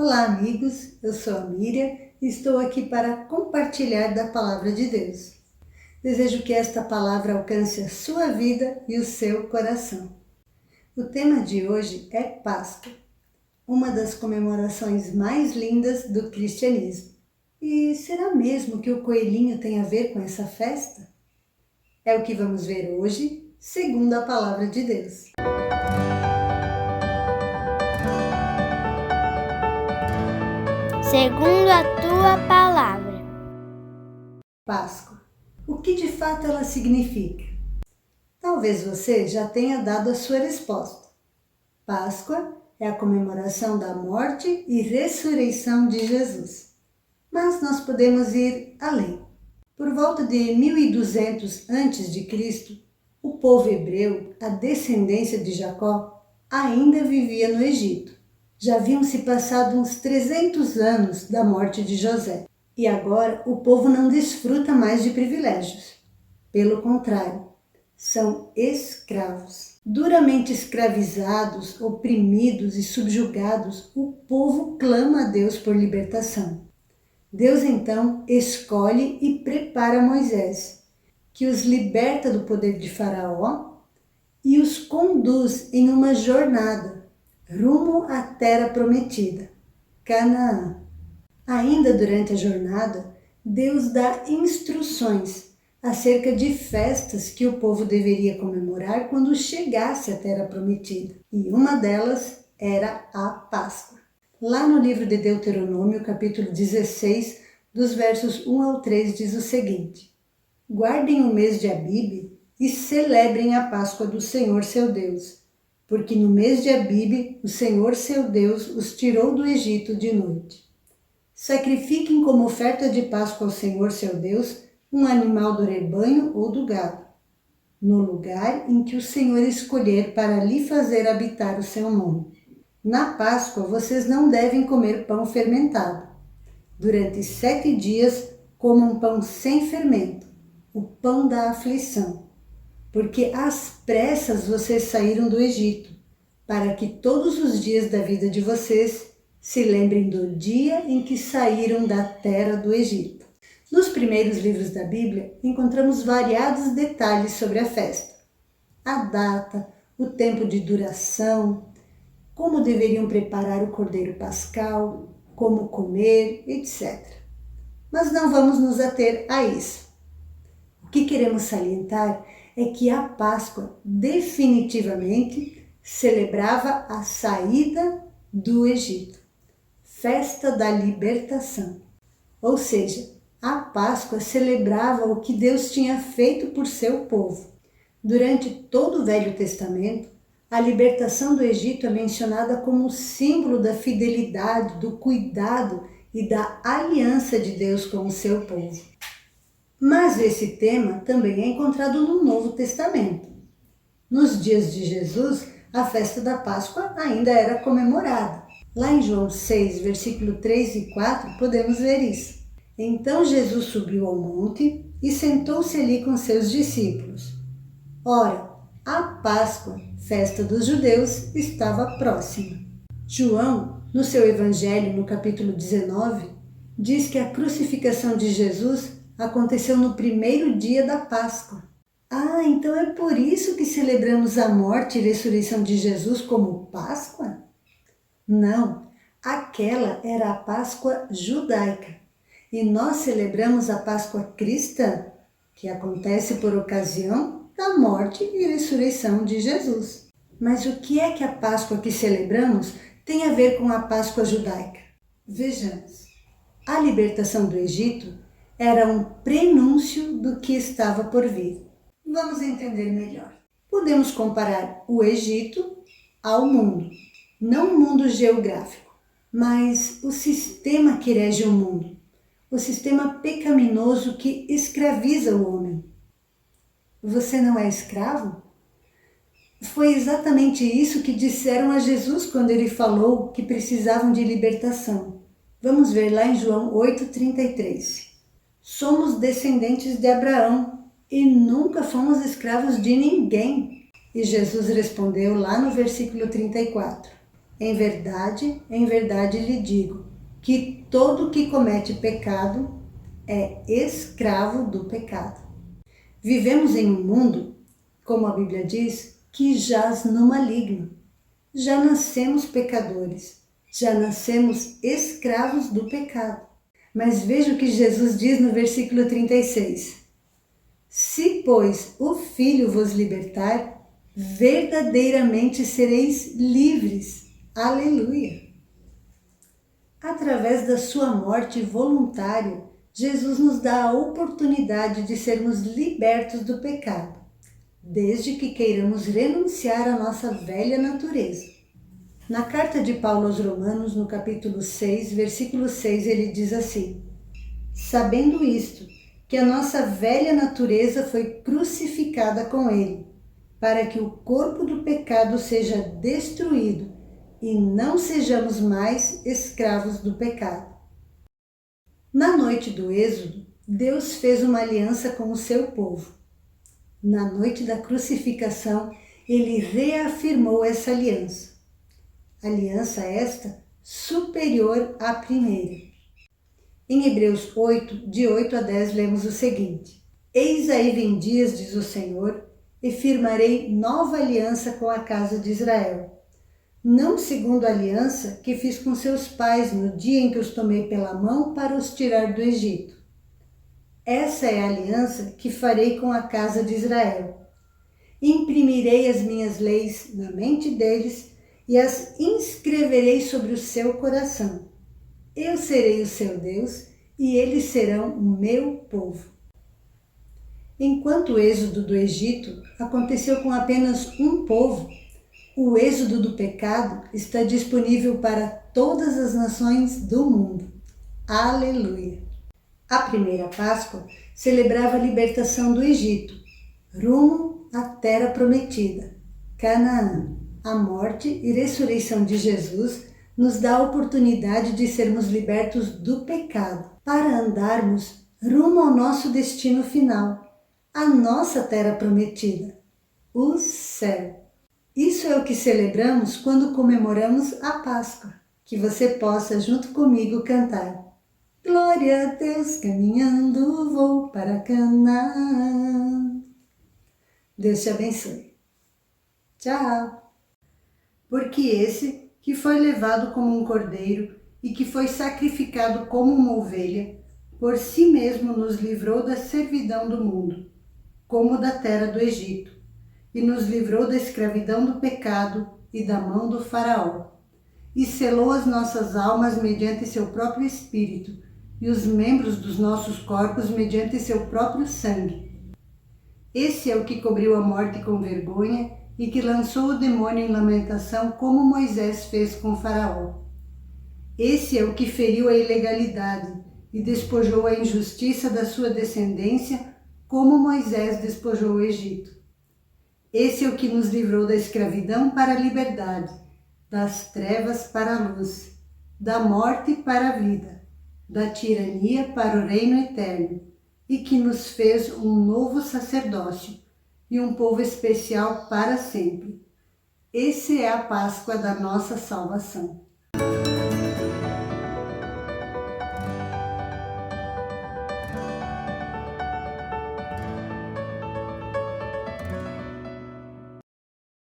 Olá amigos, eu sou a Miriam e estou aqui para compartilhar da Palavra de Deus. Desejo que esta palavra alcance a sua vida e o seu coração. O tema de hoje é Páscoa, uma das comemorações mais lindas do cristianismo. E será mesmo que o coelhinho tem a ver com essa festa? É o que vamos ver hoje, segundo a Palavra de Deus. Segundo a tua palavra. Páscoa. O que de fato ela significa? Talvez você já tenha dado a sua resposta. Páscoa é a comemoração da morte e ressurreição de Jesus. Mas nós podemos ir além. Por volta de 1200 a.C., o povo hebreu, a descendência de Jacó, ainda vivia no Egito. Já haviam se passado uns 300 anos da morte de José. E agora o povo não desfruta mais de privilégios. Pelo contrário, são escravos. Duramente escravizados, oprimidos e subjugados, o povo clama a Deus por libertação. Deus então escolhe e prepara Moisés, que os liberta do poder de Faraó e os conduz em uma jornada rumo à terra prometida, Canaã. Ainda durante a jornada, Deus dá instruções acerca de festas que o povo deveria comemorar quando chegasse à terra prometida. E uma delas era a Páscoa. Lá no livro de Deuteronômio, capítulo 16, dos versos 1 ao 3, diz o seguinte: Guardem o mês de Abibe e celebrem a Páscoa do Senhor seu Deus, porque no mês de Abibe o Senhor seu Deus os tirou do Egito de noite. Sacrifiquem como oferta de Páscoa ao Senhor seu Deus um animal do rebanho ou do gado, no lugar em que o Senhor escolher para lhe fazer habitar o seu nome. Na Páscoa vocês não devem comer pão fermentado. Durante 7 dias comam pão sem fermento, o pão da aflição, porque às pressas vocês saíram do Egito, para que todos os dias da vida de vocês se lembrem do dia em que saíram da terra do Egito. Nos primeiros livros da Bíblia, encontramos variados detalhes sobre a festa. A data, o tempo de duração, como deveriam preparar o cordeiro pascal, como comer, etc. Mas não vamos nos ater a isso. O que queremos salientar é que a Páscoa definitivamente celebrava a saída do Egito, festa da libertação. Ou seja, a Páscoa celebrava o que Deus tinha feito por seu povo. Durante todo o Velho Testamento, a libertação do Egito é mencionada como símbolo da fidelidade, do cuidado e da aliança de Deus com o seu povo. Mas esse tema também é encontrado no Novo Testamento. Nos dias de Jesus, a festa da Páscoa ainda era comemorada. Lá em João 6, versículo 3 e 4, podemos ver isso. Então Jesus subiu ao monte e sentou-se ali com seus discípulos. Ora, a Páscoa, festa dos judeus, estava próxima. João, no seu Evangelho, no capítulo 19, diz que a crucificação de Jesus aconteceu no primeiro dia da Páscoa. Ah, então é por isso que celebramos a morte e ressurreição de Jesus como Páscoa? Não, aquela era a Páscoa judaica. E nós celebramos a Páscoa cristã, que acontece por ocasião da morte e ressurreição de Jesus. Mas o que é que a Páscoa que celebramos tem a ver com a Páscoa judaica? Vejamos. A libertação do Egito era um prenúncio do que estava por vir. Vamos entender melhor. Podemos comparar o Egito ao mundo. Não o mundo geográfico, mas o sistema que rege o mundo. O sistema pecaminoso que escraviza o homem. Você não é escravo? Foi exatamente isso que disseram a Jesus quando ele falou que precisavam de libertação. Vamos ver lá em João 8,33. Somos descendentes de Abraão e nunca fomos escravos de ninguém. E Jesus respondeu lá no versículo 34. em verdade lhe digo, que todo que comete pecado é escravo do pecado. Vivemos em um mundo, como a Bíblia diz, que jaz no maligno. Já nascemos pecadores, já nascemos escravos do pecado. Mas veja o que Jesus diz no versículo 36. Se, pois, o Filho vos libertar, verdadeiramente sereis livres. Aleluia! Através da sua morte voluntária, Jesus nos dá a oportunidade de sermos libertos do pecado, desde que queiramos renunciar à nossa velha natureza. Na carta de Paulo aos Romanos, no capítulo 6, versículo 6, ele diz assim: sabendo isto, que a nossa velha natureza foi crucificada com ele, para que o corpo do pecado seja destruído e não sejamos mais escravos do pecado. Na noite do Êxodo, Deus fez uma aliança com o seu povo. Na noite da crucificação, ele reafirmou essa aliança. Aliança esta superior à primeira. Em Hebreus 8, de 8 a 10, lemos o seguinte: eis aí vem dias, diz o Senhor, e firmarei nova aliança com a casa de Israel. Não segundo a aliança que fiz com seus pais no dia em que os tomei pela mão para os tirar do Egito. Essa é a aliança que farei com a casa de Israel. Imprimirei as minhas leis na mente deles e as inscreverei sobre o seu coração. Eu serei o seu Deus e eles serão o meu povo. Enquanto o êxodo do Egito aconteceu com apenas um povo, o êxodo do pecado está disponível para todas as nações do mundo. Aleluia! A primeira Páscoa celebrava a libertação do Egito, rumo à terra prometida, Canaã. A morte e ressurreição de Jesus nos dá a oportunidade de sermos libertos do pecado, para andarmos rumo ao nosso destino final, a nossa terra prometida, o céu. Isso é o que celebramos quando comemoramos a Páscoa. Que você possa, junto comigo, cantar: glória a Deus, caminhando vou para Canaã. Deus te abençoe. Tchau! Porque esse que foi levado como um cordeiro e que foi sacrificado como uma ovelha, por si mesmo nos livrou da servidão do mundo, como da terra do Egito, e nos livrou da escravidão do pecado e da mão do faraó, e selou as nossas almas mediante seu próprio Espírito, e os membros dos nossos corpos mediante seu próprio sangue. Esse é o que cobriu a morte com vergonha e que lançou o demônio em lamentação, como Moisés fez com Faraó. Esse é o que feriu a ilegalidade e despojou a injustiça da sua descendência, como Moisés despojou o Egito. Esse é o que nos livrou da escravidão para a liberdade, das trevas para a luz, da morte para a vida, da tirania para o reino eterno, e que nos fez um novo sacerdócio e um povo especial para sempre. Essa é a Páscoa da nossa salvação.